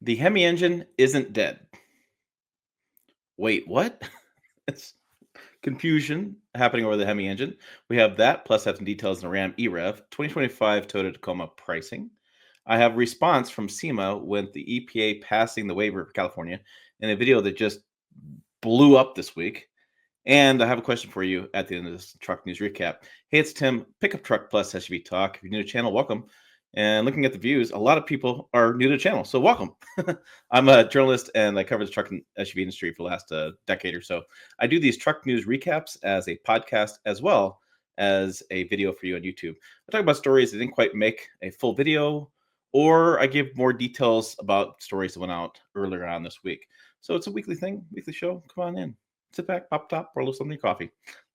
The Hemi engine isn't dead. Wait, what? It's confusion happening over the Hemi engine. We have that, plus have some details in the Ram EREV 2025 Toyota Tacoma pricing. I have response from SEMA with the EPA passing the waiver for California in a video that just blew up this week. And I have a question for you at the end of this truck news recap. Hey, it's Tim, Pickup Truck Plus SUV Talk. If you're new to the channel, welcome. And looking at the views, a lot of people are new to the channel, so welcome. I'm a journalist and I cover the truck and SUV industry for the last decade or so. I do these truck news recaps as a podcast as well as a video for you on YouTube. I talk about stories that didn't quite make a full video, or I give more details about stories that went out earlier on this week. So it's a weekly thing, weekly show. Come on in, sit back, pop top, pour a little something in your coffee.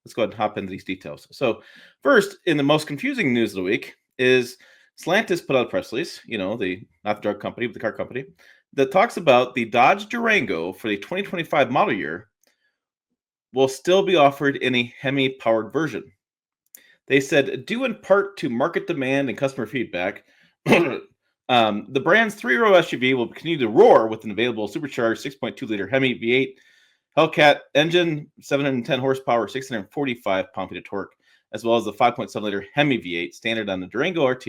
Let's go ahead and hop into these details. So first, in the most confusing news of the week is Stellantis put out a press release, not the drug company, but the car company, that talks about the Dodge Durango for the 2025 model year will still be offered in a Hemi-powered version. They said, due in part to market demand and customer feedback, the brand's three-row SUV will continue to roar with an available supercharged 6.2-liter Hemi V8 Hellcat engine, 710 horsepower, 645 pound-feet of torque, as well as the 5.7-liter Hemi V8 standard on the Durango RT,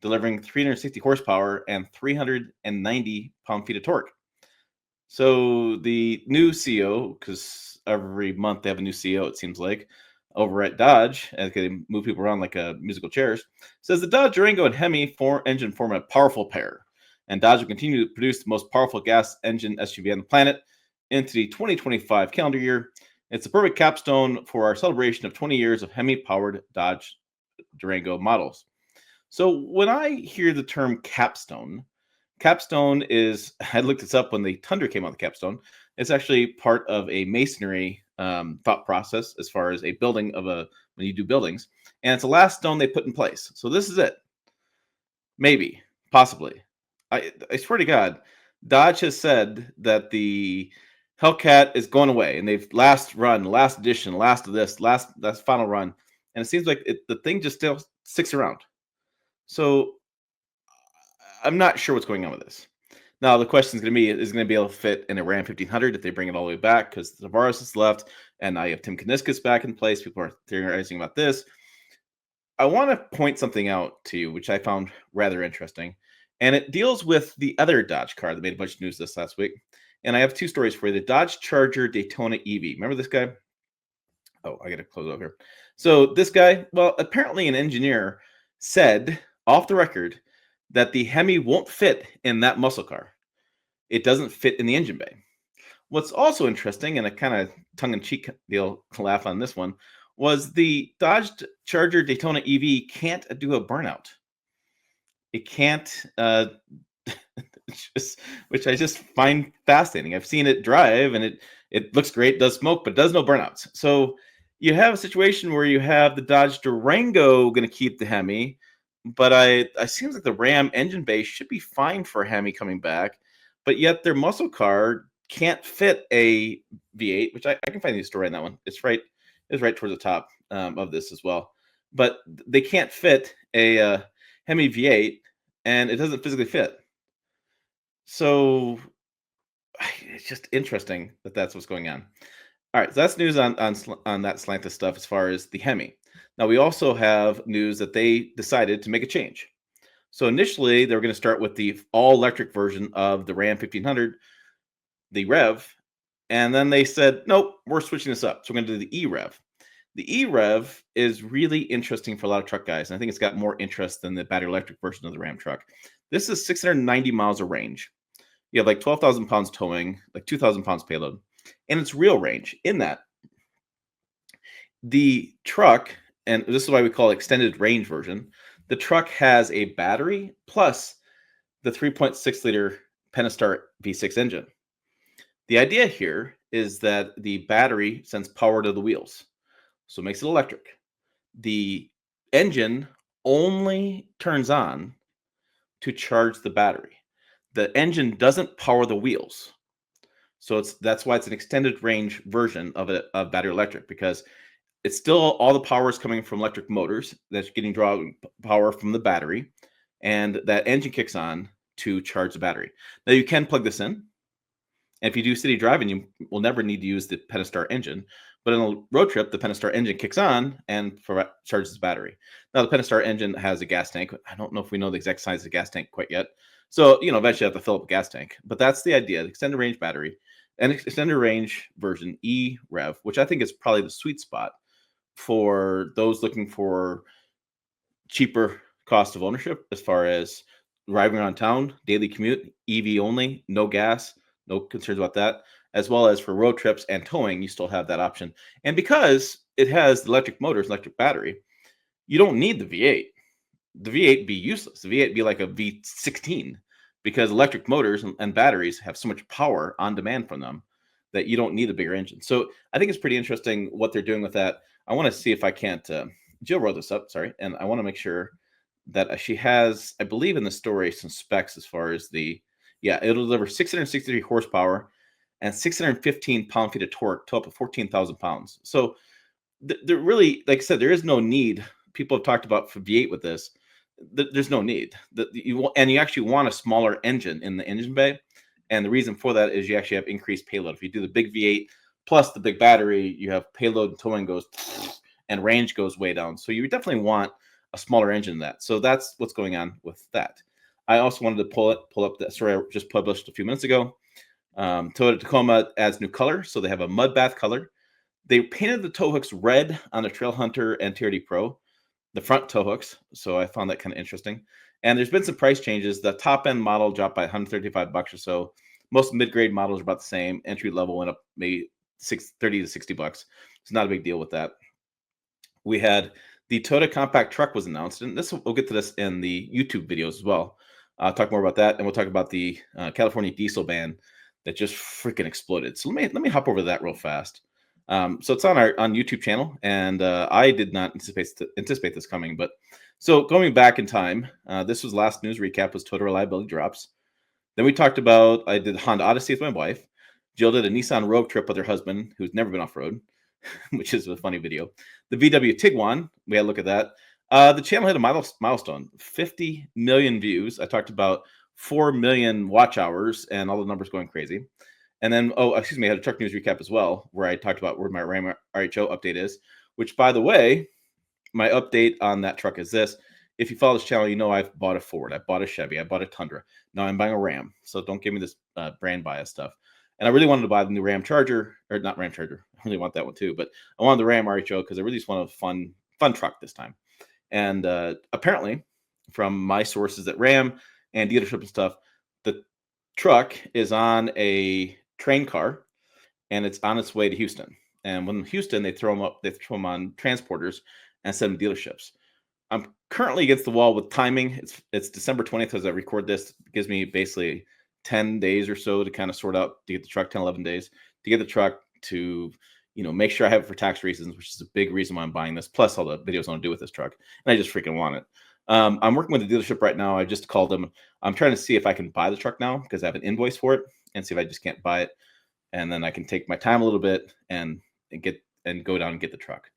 delivering 360 horsepower and 390 pound-feet of torque. So the new CEO, because every month they have a new CEO, it seems like, over at Dodge, as they move people around like musical chairs, says the Dodge Durango and Hemi engine form a powerful pair, and Dodge will continue to produce the most powerful gas engine SUV on the planet into the 2025 calendar year. It's a perfect capstone for our celebration of 20 years of Hemi-powered Dodge Durango models. So when I hear the term capstone is, I looked this up when the Tundra came out, the capstone. It's actually part of a masonry thought process as far as a building when you do buildings. And it's the last stone they put in place. So this is it. Maybe, possibly. I swear to God, Dodge has said that the Hellcat is going away, and they've last edition, last of this, last final run. And it seems like the thing just still sticks around. So I'm not sure what's going on with this. Now, the question is going to be, is it going to be able to fit in a Ram 1500 if they bring it all the way back? Because Tavares is left, and now you have Tim Kuniskis back in place. People are theorizing about this. I want to point something out to you, which I found rather interesting. And it deals with the other Dodge car that made a bunch of news this last week. And I have two stories for you. The Dodge Charger Daytona EV. Remember this guy? Oh, I got to close over here. So this guy, well, apparently an engineer said off the record that the Hemi won't fit in that muscle car. It doesn't fit in the engine bay. What's also interesting, and a kind of tongue-in-cheek deal to laugh on this one, was the Dodge Charger Daytona EV can't do a burnout. It can't, which I just find fascinating. I've seen it drive, and it looks great, does smoke, but does no burnouts. So you have a situation where you have the Dodge Durango going to keep the Hemi, but it seems like the Ram engine bay should be fine for a Hemi coming back, but yet their muscle car can't fit a V8, which I can find the story on that one. It's right towards the top of this as well. But they can't fit a Hemi V8, and it doesn't physically fit. So it's just interesting that that's what's going on. All right, so that's news on that Stellantis stuff as far as the Hemi. Now, we also have news that they decided to make a change. So initially, they were going to start with the all-electric version of the Ram 1500, the Rev, and then they said, nope, we're switching this up. So we're going to do the E-Rev. The E-Rev is really interesting for a lot of truck guys, and I think it's got more interest than the battery electric version of the Ram truck. This is 690 miles of range. You have like 12,000 pounds towing, like 2,000 pounds payload, and it's real range in that. The truck, and this is why we call it extended range version, the truck has a battery plus the 3.6-liter Pentastar V6 engine. The idea here is that the battery sends power to the wheels, so it makes it electric. The engine only turns on to charge the battery. The engine doesn't power the wheels. So that's why it's an extended range version of battery electric, because it's still all the power is coming from electric motors that's getting drawn power from the battery, and that engine kicks on to charge the battery. Now you can plug this in. And if you do city driving, you will never need to use the Pentastar engine. But in a road trip, the Pentastar engine kicks on and charges the battery. Now, the Pentastar engine has a gas tank. I don't know if we know the exact size of the gas tank quite yet. So, eventually you have to fill up a gas tank. But that's the idea, the extended range battery. And extended range version EREV, which I think is probably the sweet spot for those looking for cheaper cost of ownership as far as driving around town, daily commute, EV only, no gas, no concerns about that, as well as for road trips and towing, you still have that option. And because it has electric motors, electric battery, you don't need the V8. The V8 be useless. The V8 be like a V16 because electric motors and batteries have so much power on demand from them that you don't need a bigger engine. So I think it's pretty interesting what they're doing with that. I want to see if I can't. Jill wrote this up, sorry, and I want to make sure that she has, I believe in the story, some specs as far as it'll deliver 663 horsepower and 615 pound-feet of torque to up to 14,000 pounds. So there really, like I said, there is no need. People have talked about for V8 with this. There's no need. You actually want a smaller engine in the engine bay. And the reason for that is you actually have increased payload. If you do the big V8 plus the big battery, you have payload and towing goes and range goes way down. So you definitely want a smaller engine than that. So that's what's going on with that. I also wanted to pull up that story I just published a few minutes ago. Toyota Tacoma adds new color. So they have a mud bath color. They painted the tow hooks red on the Trail Hunter and TRD Pro, the front tow hooks. So I found that kind of interesting. And there's been some price changes. The top end model dropped by $135 or so. Most mid-grade models are about the same. Entry level went up maybe $30 to $60. It's not a big deal with that. We had the Toyota compact truck was announced, and we'll get to this in the YouTube videos as well. I'll talk more about that, and we'll talk about the California diesel ban that just freaking exploded. So let me hop over to that real fast. So it's on our YouTube channel, and I did not anticipate this coming. But so going back in time, this was last news recap was Toyota reliability drops. Then we talked about I did Honda Odyssey with my wife. Jill did a Nissan Rogue trip with her husband, who's never been off road, which is a funny video. The VW Tiguan, we had a look at that. The channel hit a milestone, 50 million views. I talked about 4 million watch hours and all the numbers going crazy. And then, I had a truck news recap as well, where I talked about where my Ram RHO update is, which, by the way, my update on that truck is this. If you follow this channel, you know I've bought a Ford, I bought a Chevy, I bought a Tundra. Now I'm buying a Ram, so don't give me this brand bias stuff. And I really wanted to buy the new Ram Charger, or not Ram Charger. I really want that one too, but I wanted the Ram RHO because I really just want a fun truck this time. And apparently, from my sources at Ram and dealership and stuff, the truck is on a train car, and it's on its way to Houston. And when Houston, they throw them on transporters and send them to dealerships. I'm currently against the wall with timing. It's December 20th as I record this. It gives me basically 10 days or so to kind of sort out to get the truck, 10, 11 days to get the truck to, make sure I have it for tax reasons, which is a big reason why I'm buying this, plus all the videos I want to do with this truck. And I just freaking want it. I'm working with the dealership right now. I just called them. I'm trying to see if I can buy the truck now because I have an invoice for it and see if I just can't buy it. And then I can take my time a little bit and go down and get the truck.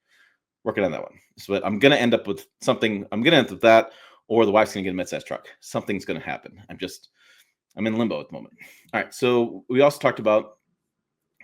Working on that one. So I'm going to end up with something. I'm going to end up with that, or the wife's going to get a midsize truck. Something's going to happen. I'm in limbo at the moment. All right. So we also talked about,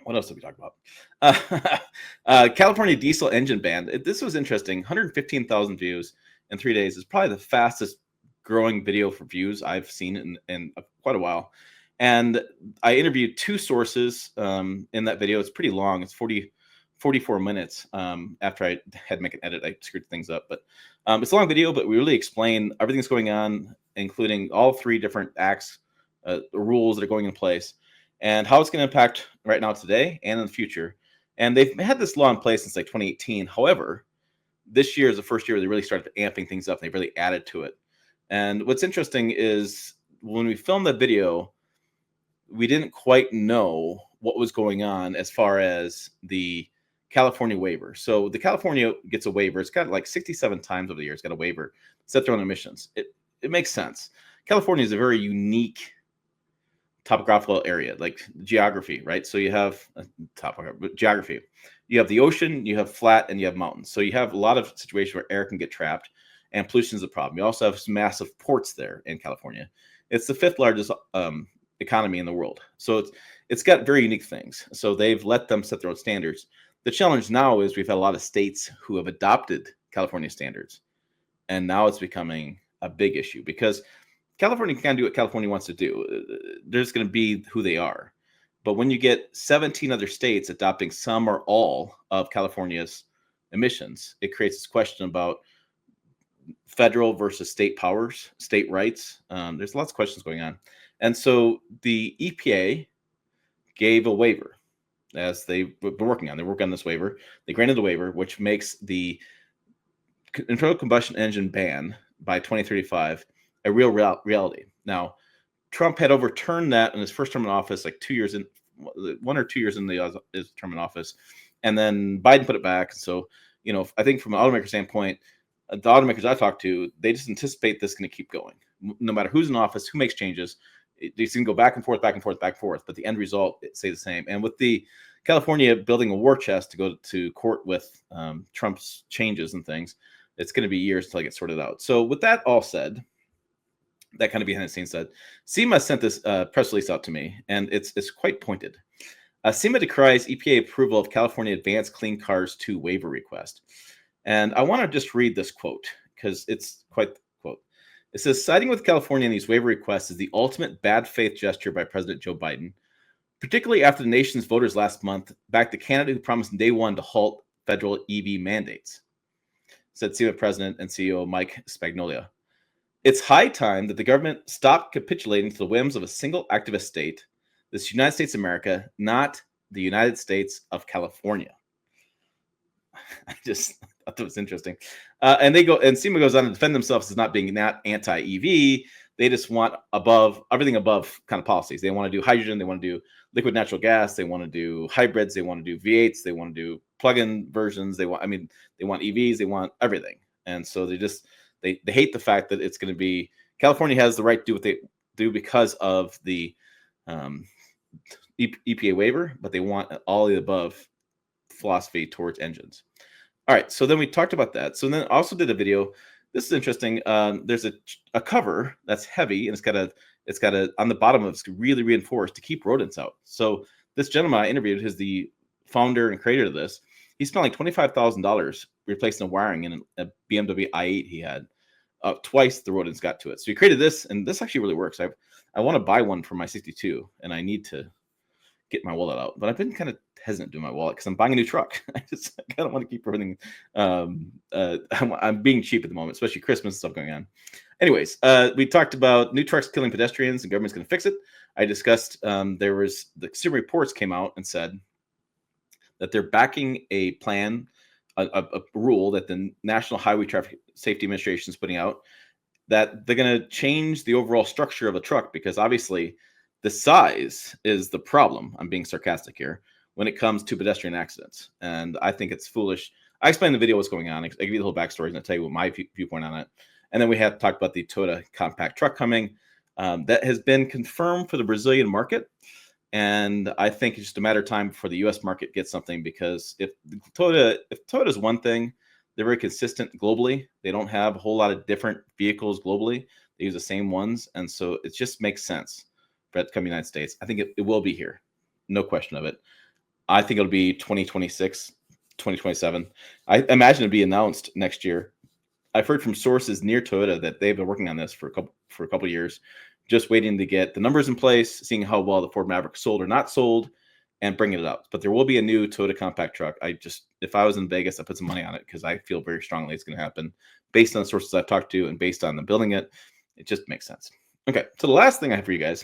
what else did we talk about? California diesel engine ban. This was interesting. 115,000 views in 3 days is probably the fastest growing video for views I've seen in quite a while. And I interviewed two sources in that video. It's pretty long. It's 44 minutes. After I had to make an edit, I screwed things up. But it's a long video, but we really explain everything that's going on, including all three different acts, the rules that are going in place, and how it's going to impact right now today and in the future. And they've had this law in place since like 2018. However, this year is the first year where they really started amping things up. And they really added to it. And what's interesting is when we filmed the video, we didn't quite know what was going on as far as the California waiver. So the California gets a waiver. It's got like 67 times over the year. It's got a waiver, set their own emissions. It makes sense. California is a very unique topographical area, like geography, right? So you have geography. You have the ocean, you have flat, and you have mountains. So you have a lot of situations where air can get trapped, and pollution is a problem. You also have some massive ports there in California. It's the fifth largest economy in the world. So it's got very unique things. So they've let them set their own standards. The challenge now is we've had a lot of states who have adopted California standards, and now it's becoming a big issue because California can do what California wants to do. There's going to be who they are. But when you get 17 other states adopting some or all of California's emissions, it creates this question about federal versus state powers, state rights. There's lots of questions going on. And so the EPA gave a waiver as they've been working on. They work on this waiver. They granted the waiver, which makes the internal combustion engine ban by 2035 a real reality. Now, Trump had overturned that in his first term in office, like 2 years in, 1 or 2 years in his term in office, and then Biden put it back. So, I think from an automaker standpoint, the automakers I talked to, they just anticipate this is going to keep going, no matter who's in office, who makes changes. They can go back and forth, back and forth, back and forth, but the end result stays the same. And with the California building a war chest to go to court with Trump's changes and things, it's going to be years until I get sorted out. So with that all said, that kind of behind the scenes said, SEMA sent this press release out to me, and it's quite pointed. SEMA decries EPA approval of California Advanced Clean Cars 2 waiver request. And I want to just read this quote because it's quite the quote. It says, siding with California in these waiver requests is the ultimate bad faith gesture by President Joe Biden, particularly after the nation's voters last month backed the candidate who promised in day one to halt federal EV mandates, said SEMA President and CEO Mike Spagnolia. It's high time that the government stop capitulating to the whims of a single activist state, this United States of America, not the United States of California. I just thought that was interesting. And SEMA goes on to defend themselves as not being anti-EV. They just want everything above kind of policies. They want to do hydrogen. They want to do liquid natural gas. They want to do hybrids. They want to do V8s. They want to do plug-in versions. They want EVs. They want everything. And so they hate the fact that it's going to be California has the right to do what they do because of the EPA waiver, but they want all the above philosophy towards engines. All right, so then we talked about that. So then also did a video. This is interesting. There's a cover that's heavy, and it's got a on the bottom of it's really reinforced to keep rodents out. So this gentleman I interviewed, who's the founder and creator of this, he spent like $25,000 replacing the wiring in a BMW i8 he had. Twice the rodents got to it. So he created this, and this actually really works. I want to buy one for my 62, and I need to get my wallet out. But I've been kind of hesitant to do my wallet because I'm buying a new truck. I kind of want to keep everything. I'm being cheap at the moment, especially Christmas stuff going on. Anyways, we talked about new trucks killing pedestrians and government's going to fix it. I discussed there was the Consumer Reports came out and said that they're backing a plan, a rule that the National Highway Traffic Safety Administration is putting out, that they're going to change the overall structure of a truck because obviously the size is the problem. I'm being sarcastic here when it comes to pedestrian accidents. And I think it's foolish. I explained in the video what's going on. I give you the whole backstory and I'll tell you what my viewpoint on it. And then we have talked about the Toyota compact truck coming that has been confirmed for the Brazilian market. And I think it's just a matter of time before the U.S. market gets something, because if Toyota is one thing, they're very consistent globally. They don't have a whole lot of different vehicles globally. They use the same ones. And so it just makes sense for it to come to the United States. I think it will be here. No question of it. I think it'll be 2026, 2027. I imagine it'll be announced next year. I've heard from sources near Toyota that they've been working on this for a couple of years, just waiting to get the numbers in place, seeing how well the Ford Maverick sold or not sold, and bringing it up. But there will be a new Toyota compact truck. If I was in Vegas, I'd put some money on it because I feel very strongly it's going to happen based on the sources I've talked to and based on them building it. It just makes sense. Okay, so the last thing I have for you guys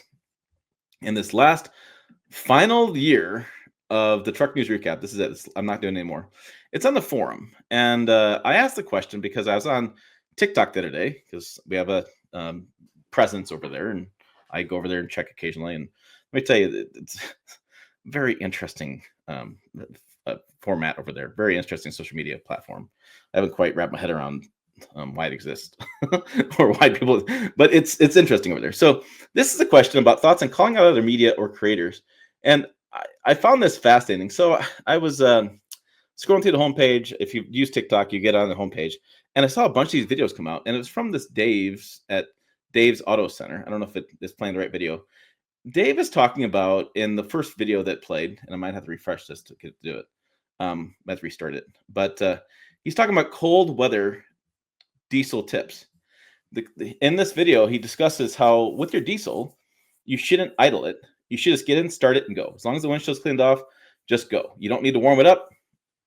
in this last final year of the Truck News Recap, this is it. I'm not doing it anymore. It's on the forum. And I asked the question because I was on TikTok the other day because we have a presence over there, and I go over there and check occasionally. And let me tell you, it's very interesting format over there. Very interesting social media platform. I haven't quite wrapped my head around why it exists or why people, but it's interesting over there. So this is a question about thoughts on calling out other media or creators. And I found this fascinating. So I was scrolling through the homepage. If you use TikTok, you get on the homepage, and I saw a bunch of these videos come out, and it was from this Dave's at Dave's Auto Center. I don't know if it is playing the right video. Dave is talking about in the first video that played, and I might have to refresh this to do it. I have to restart it. But he's talking about cold weather diesel tips. In this video, he discusses how with your diesel, you shouldn't idle it. You should just get in, start it, and go. As long as the windshield's cleaned off, just go. You don't need to warm it up.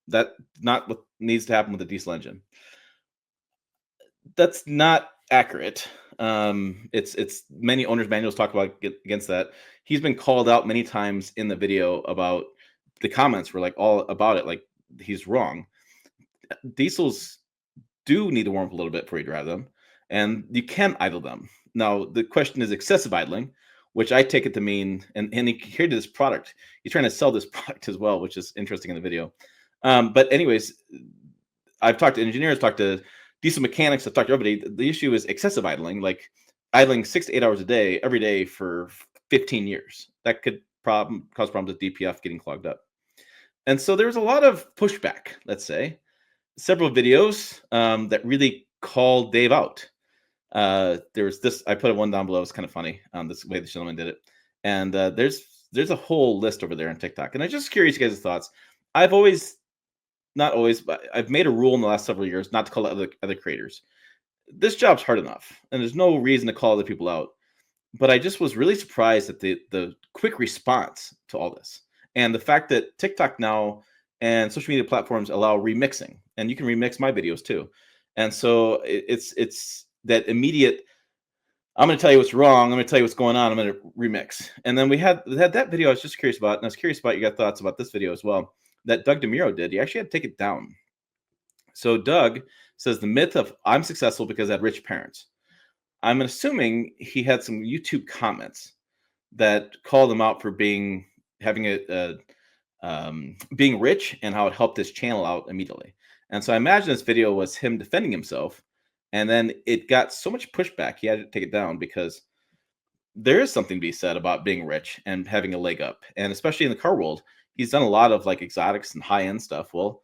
That's not what needs to happen with a diesel engine. That's not accurate. It's many owners' manuals talk about against that. He's been called out many times in the video about the comments were like all about it, like he's wrong. Diesels do need to warm up a little bit before you drive them, and you can idle them. Now the question is excessive idling, which I take it to mean, and he created this product. He's trying to sell this product as well, which is interesting in the video. But anyways, I've talked to engineers, talked to diesel mechanics, I've talked to everybody. The issue is excessive idling, like idling 6 to 8 hours a day, every day for 15 years. That could cause problems with DPF getting clogged up. And so there's a lot of pushback, let's say. Several videos that really called Dave out. There was this, I put one down below. It's kind of funny, this way the gentleman did it. And there's a whole list over there on TikTok. And I'm just curious you guys' thoughts. I've always, not always, but I've made a rule in the last several years not to call out other creators. This job's hard enough, and there's no reason to call other people out. But I just was really surprised at the quick response to all this. And the fact that TikTok now and social media platforms allow remixing, and you can remix my videos too. And so it's that immediate, I'm going to tell you what's wrong. I'm going to tell you what's going on. I'm going to remix. And then we had that video I was just curious about, and I was curious about your thoughts about this video as well, that Doug DeMuro did. He actually had to take it down. So Doug says the myth of I'm successful because I had rich parents. I'm assuming he had some YouTube comments that called him out for being rich and how it helped his channel out immediately. And so I imagine this video was him defending himself, and then it got so much pushback he had to take it down because there is something to be said about being rich and having a leg up, and especially in the car world, he's done a lot of like exotics and high end stuff. Well,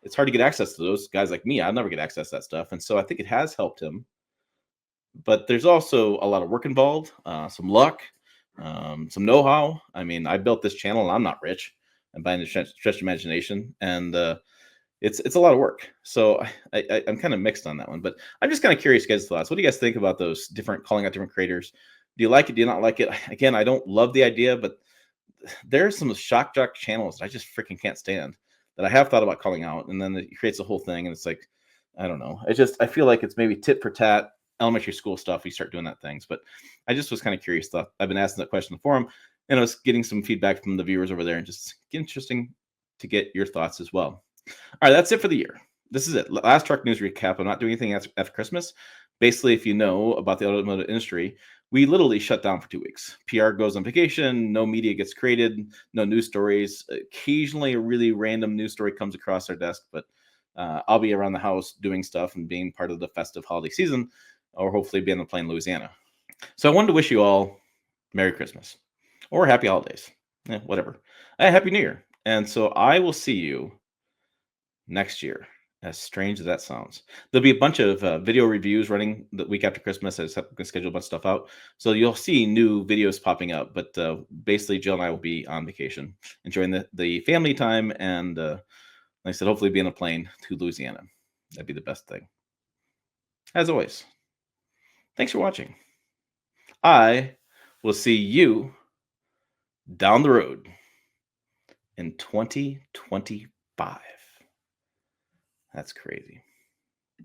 it's hard to get access to those guys like me. I'll never get access to that stuff, and so I think it has helped him. But there's also a lot of work involved, some luck, some know-how. I mean, I built this channel and I'm not rich. I'm buying a stretch imagination, and it's a lot of work. So I'm kind of mixed on that one. But I'm just kind of curious, guys' thoughts. What do you guys think about those calling out different creators? Do you like it? Do you not like it? Again, I don't love the idea, but there are some shock jock channels that I just freaking can't stand that I have thought about calling out, and then it creates a whole thing, and it's like, I don't know. I feel like it's maybe tit for tat elementary school stuff. We start doing that things, but I just was kind of curious. I've been asking that question in the forum, and I was getting some feedback from the viewers over there, and just interesting to get your thoughts as well. All right, that's it for the year. This is it. Last truck news recap. I'm not doing anything after Christmas. Basically, if you know about the automotive industry, we literally shut down for 2 weeks. PR goes on vacation. No media gets created. No news stories. Occasionally, a really random news story comes across our desk, but I'll be around the house doing stuff and being part of the festive holiday season, or hopefully be on the plane in Louisiana. So I wanted to wish you all Merry Christmas or Happy Holidays, whatever. Happy New Year. And so I will see you next year, as strange as that sounds. There'll be a bunch of video reviews running the week after Christmas. I just have to schedule a bunch of stuff out. So you'll see new videos popping up. But basically, Jill and I will be on vacation, enjoying the family time. And like I said, hopefully be on a plane to Louisiana. That'd be the best thing. As always, thanks for watching. I will see you down the road in 2025. That's crazy.